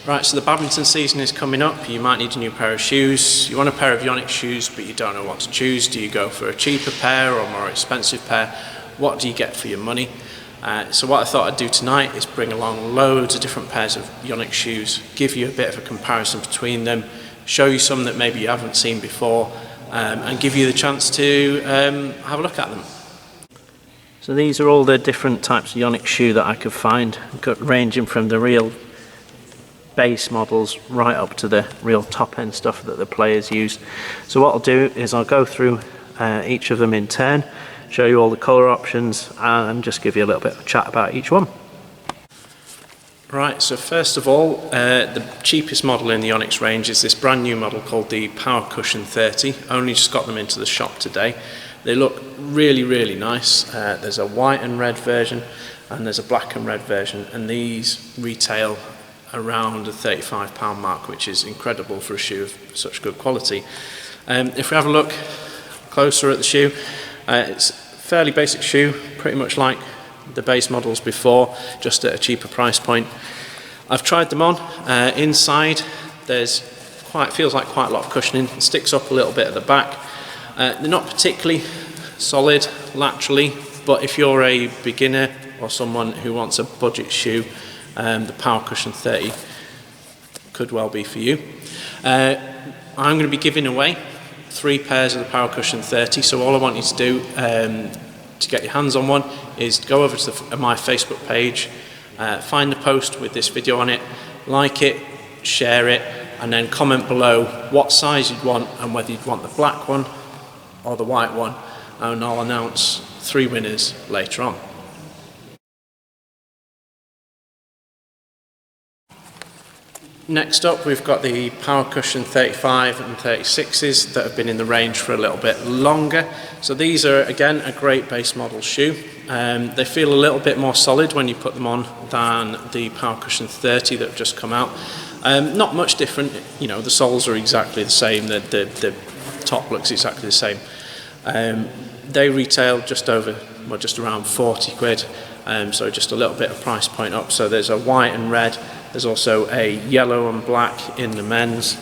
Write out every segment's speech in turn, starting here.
Right, so the badminton season is coming up. You might need a new pair of shoes. You want a pair of Yonex shoes, but you don't know what to choose. Do you go for a cheaper pair or a more expensive pair? What do you get for your money? So what I thought I'd do tonight is bring along loads of different pairs of Yonex shoes, give you a bit of a comparison between them, show you some that maybe you haven't seen before, and give you the chance to have a look at them. So these are all the different types of Yonex shoe that I could find, ranging from the real base models right up to the real top end stuff that the players use. So what I'll do is I'll go through each of them in turn, show you all the colour options and just give you a little bit of a chat about each one. Right, so first of all, the cheapest model in the Yonex range is this brand new model called the Power Cushion 30. Only just got them into the shop today. They look really, really nice. There's a white and red version and there's a black and red version, and these retail around the £35 mark, which is incredible for a shoe of such good quality. If we have a look closer at the shoe, it's a fairly basic shoe, pretty much like the base models before, just at a cheaper price point. I've tried them on. Inside feels like quite a lot of cushioning. It sticks up a little bit at the back. They're not particularly solid laterally, but if you're a beginner or someone who wants a budget shoe, the Power Cushion 30 could well be for you. I'm going to be giving away 3 pairs of the Power Cushion 30, so all I want you to do to get your hands on one is go over to my Facebook page, find the post with this video on it, like it, share it, and then comment below what size you'd want and whether you'd want the black one or the white one, and I'll announce 3 winners later on. Next up, we've got the Power Cushion 35 and 36s that have been in the range for a little bit longer. So these are, again, a great base model shoe. They feel a little bit more solid when you put them on than the Power Cushion 30 that have just come out. Not much different, you know, the soles are exactly the same, the top looks exactly the same. They retail just around 40 quid, so just a little bit of price point up. So there's a white and red. There's also a yellow and black in the men's.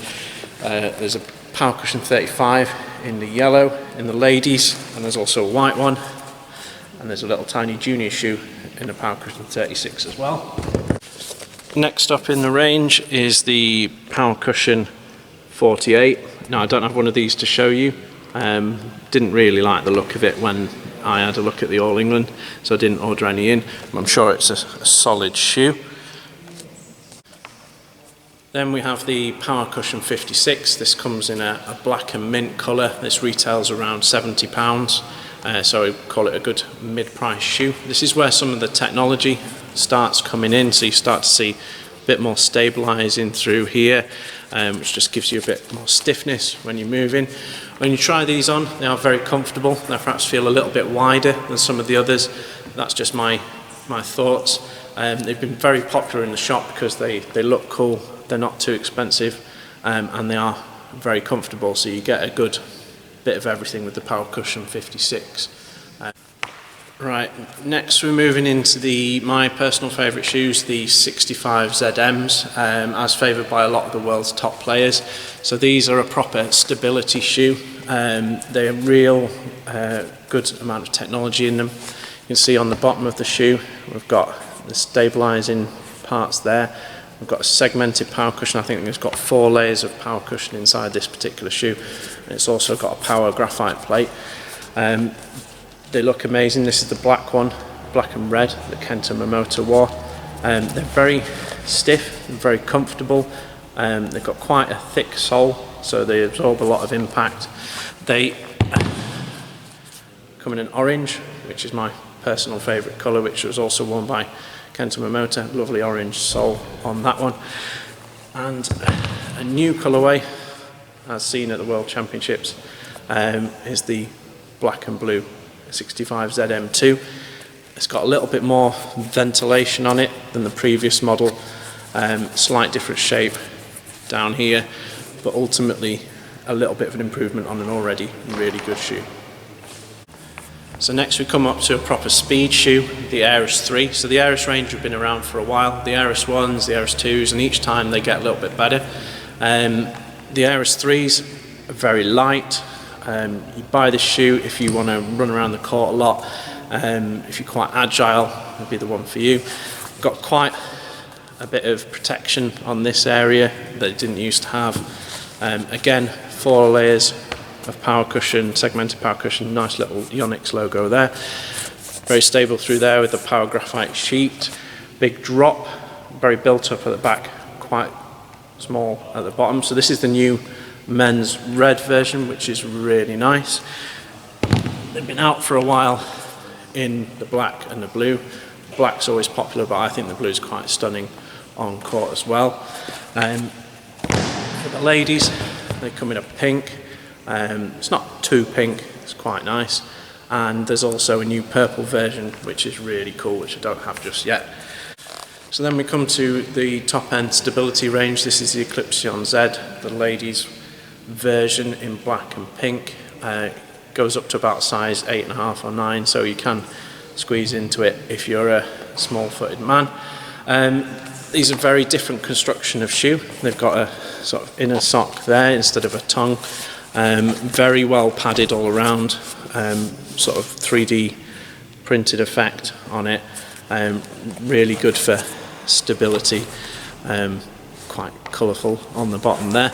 There's a Power Cushion 35 in the yellow in the ladies, and there's also a white one. And there's a little tiny junior shoe in the Power Cushion 36 as well. Next up in the range is the Power Cushion 48. Now I don't have one of these to show you. Didn't really like the look of it when I had a look at the All England, so I didn't order any in. I'm sure it's a solid shoe. Then we have the Power Cushion 56. This comes in a black and mint colour. This retails around £70, so I call it a good mid-price shoe. This is where some of the technology starts coming in, so you start to see a bit more stabilising through here, which just gives you a bit more stiffness when you're moving. When you try these on, they are very comfortable. They perhaps feel a little bit wider than some of the others. That's just my thoughts. They've been very popular in the shop because they look cool. They're not too expensive, and they are very comfortable, so you get a good bit of everything with the Power Cushion 56. Right, next we're moving into my personal favourite shoes, the 65 ZMs, as favoured by a lot of the world's top players. So these are a proper stability shoe. They're real good amount of technology in them. You can see on the bottom of the shoe we've got the stabilising parts there. We've got a segmented power cushion. I think it's got 4 layers of power cushion inside this particular shoe. And it's also got a power graphite plate. They look amazing. This is the black one, black and red, that Kenta Momota wore. They're very stiff and very comfortable. They've got quite a thick sole, so they absorb a lot of impact. They come in an orange, which is my personal favourite colour, which was also worn by Kenta Momota. Lovely orange sole on that one. And a new colourway, as seen at the World Championships, is the black and blue 65 ZM2. It's got a little bit more ventilation on it than the previous model. Slight different shape down here, but ultimately a little bit of an improvement on an already really good shoe. So next we come up to a proper speed shoe, the Aerus 3. So the Aerus range have been around for a while. The Aerus 1s, the Aerus 2s, and each time they get a little bit better. The Aerus 3s are very light. You buy this shoe if you want to run around the court a lot. If you're quite agile, it'll be the one for you. Got quite a bit of protection on this area that it didn't used to have. Again, 4 layers of power cushion, segmented power cushion, nice little Yonex logo there. Very stable through there with the power graphite sheet. Big drop, very built up at the back, quite small at the bottom. So this is the new men's red version, which is really nice. They've been out for a while in the black and the blue. Black's always popular, but I think the blue is quite stunning on court as well. For the ladies, they come in a pink. It's not too pink, it's quite nice. And there's also a new purple version, which is really cool, which I don't have just yet. So then we come to the top end stability range. This is the Eclipsion Z, the ladies version in black and pink. Goes up to about size 8.5 or 9, so you can squeeze into it if you're a small-footed man. These are very different construction of shoe. They've got a sort of inner sock there instead of a tongue. Very well padded all around, sort of 3D printed effect on it. Really good for stability, quite colourful on the bottom there.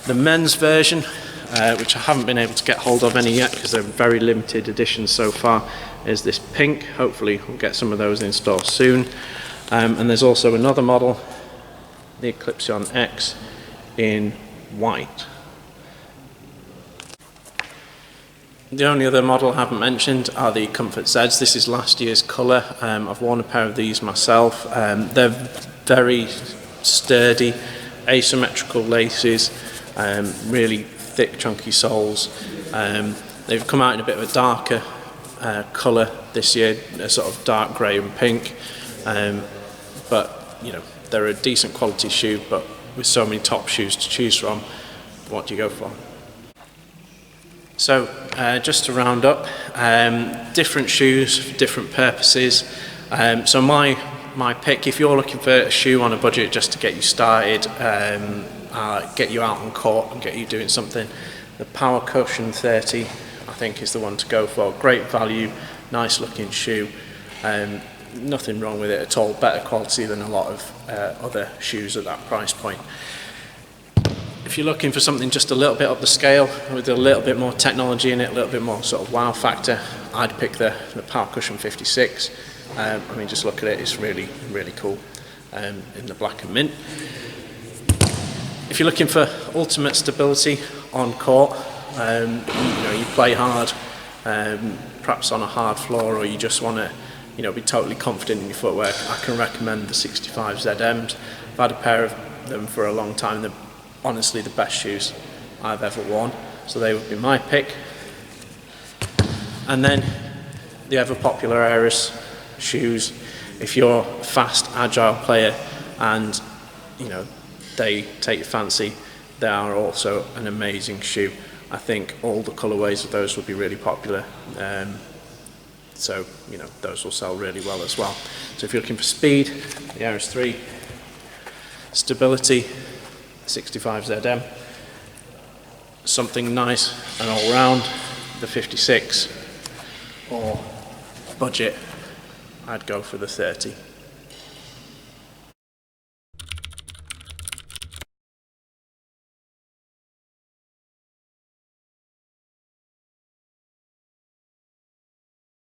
The men's version, which I haven't been able to get hold of any yet because they're very limited editions so far, is this pink. Hopefully we'll get some of those in store soon. And there's also another model, the Eclipsion X, in white. The only other model I haven't mentioned are the Comfort Zs. This is last year's colour. I've worn a pair of these myself. They're very sturdy, asymmetrical laces, really thick, chunky soles. They've come out in a bit of a darker colour this year, a sort of dark grey and pink. But you know, they're a decent quality shoe, but with so many top shoes to choose from, what do you go for? So just to round up, different shoes for different purposes. So my pick, if you're looking for a shoe on a budget just to get you started, get you out on court and get you doing something, the Power Cushion 30 I think is the one to go for. Great value, nice looking shoe. Nothing wrong with it at all, better quality than a lot of other shoes at that price point. If you're looking for something just a little bit up the scale, with a little bit more technology in it, a little bit more sort of wow factor, I'd pick the Power Cushion 56. I mean, just look at it, it's really, really cool in the black and mint. If you're looking for ultimate stability on court, you play hard, perhaps on a hard floor, or you just want to be totally confident in your footwork, I can recommend the 65 ZMs. I've had a pair of them for a long time. They're honestly the best shoes I've ever worn, so they would be my pick. And then the ever popular Aerus shoes. If you're a fast, agile player and they take your fancy, they are also an amazing shoe. I think all the colourways of those will be really popular. So those will sell really well as well. So if you're looking for speed, the Aerus 3, stability, 65 ZM, something nice and all round, the 56, or budget, I'd go for the 30.